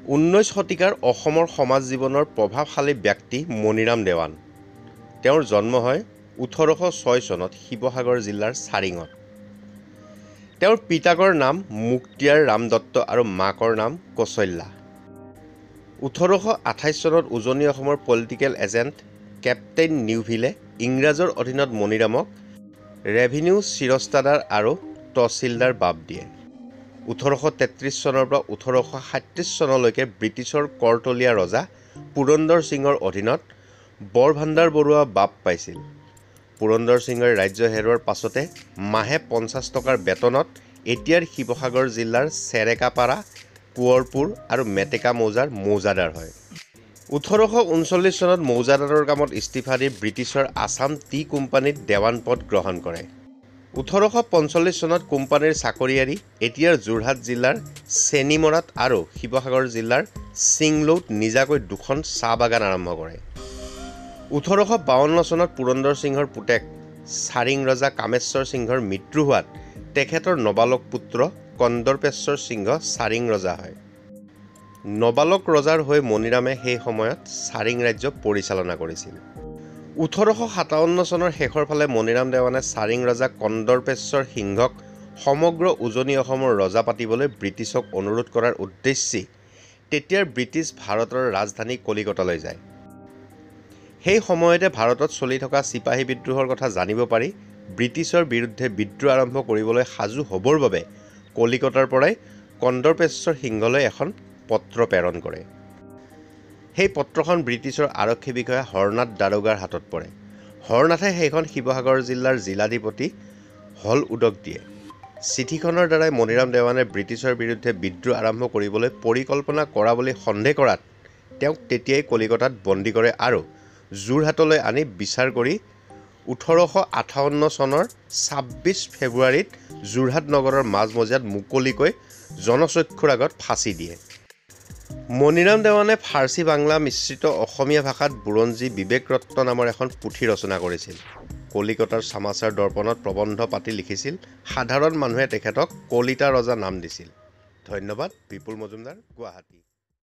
19 শতিকাৰ অসমৰ সমাজ জীৱনৰ প্ৰভাৱশালী ব্যক্তি মণিৰাম দেৱান। তেওঁৰ জন্ম হয় 1806 চনত শিৱসাগৰ জিলাৰ চাৰিঙত। তেওঁৰ পিতাকৰ নাম মুক্তিয়াৰ ৰাম দত্ত আৰু মাকৰ নাম কৌশল্যা। 1828 চনত উজনি অসমৰ পলিটিকেল এজেণ্ট কেপ্টেইন নিউভিলে ইংৰাজৰ অধীনত মণিৰামক ৰেভিনিউ চিৰস্তাদাৰ আৰু তহচিলদাৰ বাব দিয়ে। 1833 চনৰ পৰা 1837 চনলৈকে ব্ৰিটিছৰ কৰতলীয়া ৰজা পুৰন্দৰ সিঙৰ অধীনত বৰভাণ্ডাৰ বৰুৱা বাব পাইছিল। পুৰন্দৰ সিঙে ৰাজ্য হেৰুৱাৰ পাছতে মাহে 50 টকাৰ বেতনত এতিয়াৰ শিৱসাগৰ জিলাৰ চেৰেকাপাৰা, কোঁৱৰপুৰ আৰু মেটেকা মৌজাৰ মৌজাদাৰ হয়। 1839 চনত মৌজাদাৰৰ কামত ইস্তিফা দি ব্ৰিটিছৰ আছাম টি কোম্পানীত দেৱান পদ গ্ৰহণ কৰে। 1845 চনত কোম্পানীৰ চাকৰি এৰি এতিয়াৰ যোৰহাট জিলাৰ চেনিমৰাত আৰু শিৱসাগৰ জিলাৰ চিংলৌত নিজাকৈ দুখন চাহ বাগান আৰম্ভ কৰে। 1852 চনত পুৰন্দৰ সিঙৰ পুতেক চাৰিং ৰজা কামেশ্বৰ সিংহৰ মৃত্যু হোৱাত তেখেতৰ নবালক পুত্ৰ কন্দৰ্পেশ্বৰ সিংহ চাৰিং ৰজা হয়। নবালক ৰজাৰ হৈ মণিৰামে সেই সময়ত চাৰিং ৰাজ্য পৰিচালনা কৰিছিল। 1857 চনৰ শেষৰ ফালে মণিৰাম দেৱানে চাৰিং ৰজা কন্দৰ্পেশ্বৰ সিংহক সমগ্ৰ উজনি অসমৰ ৰজা পাতিবলৈ ব্ৰিটিছক অনুৰোধ কৰাৰ উদ্দেশ্যে তেতিয়াৰ ব্ৰিটিছ ভাৰতৰ ৰাজধানী কলিকতালৈ যায়। সেই সময়তে ভাৰতত চলি থকা চিপাহী বিদ্ৰোহৰ কথা জানিব পাৰি ব্ৰিটিছৰ বিৰুদ্ধে বিদ্ৰোহ আৰম্ভ কৰিবলৈ সাজু হ'বৰ বাবে কলিকতাৰ পৰাই কন্দৰ্পেশ্বৰ সিংহলৈ এখন পত্ৰ প্ৰেৰণ কৰে। সেই পত্ৰখন ব্ৰিটিছৰ আৰক্ষী বিষয়া হৰনাথ দাৰোগাৰ হাতত পৰে। হৰনাথে সেইখন শিৱসাগৰ জিলাৰ জিলাধিপতি হল উদক দিয়ে। চিঠিখনৰ দ্বাৰাই মণিৰাম দেৱানে ব্ৰিটিছৰ বিৰুদ্ধে বিদ্ৰোহ আৰম্ভ কৰিবলৈ পৰিকল্পনা কৰা বুলি সন্দেহ কৰাত তেওঁক তেতিয়াই কলিকতাত বন্দী কৰে আৰু যোৰহাটলৈ আনি বিচাৰ কৰি 1858 চনৰ 26 ফেব্ৰুৱাৰীত যোৰহাট নগৰৰ মাজমজিয়াত মুকলিকৈ জনচক্ষুৰ আগত ফাঁচি দিয়ে। মণিৰাম দেৱানে ফাৰ্চী বাংলা মিশ্ৰিত অসমীয়া ভাষাত বুৰঞ্জী বিবেক ৰত্ন নামৰ এখন পুথি ৰচনা কৰিছিল। কলিকতাৰ সমাচাৰ দৰ্পণত প্ৰবন্ধ পাতি লিখিছিল। সাধাৰণ মানুহে তেখেতক কলিতা ৰজা নাম দিছিল। ধন্যবাদ। বিপুল মজুমদাৰ, গুৱাহাটী।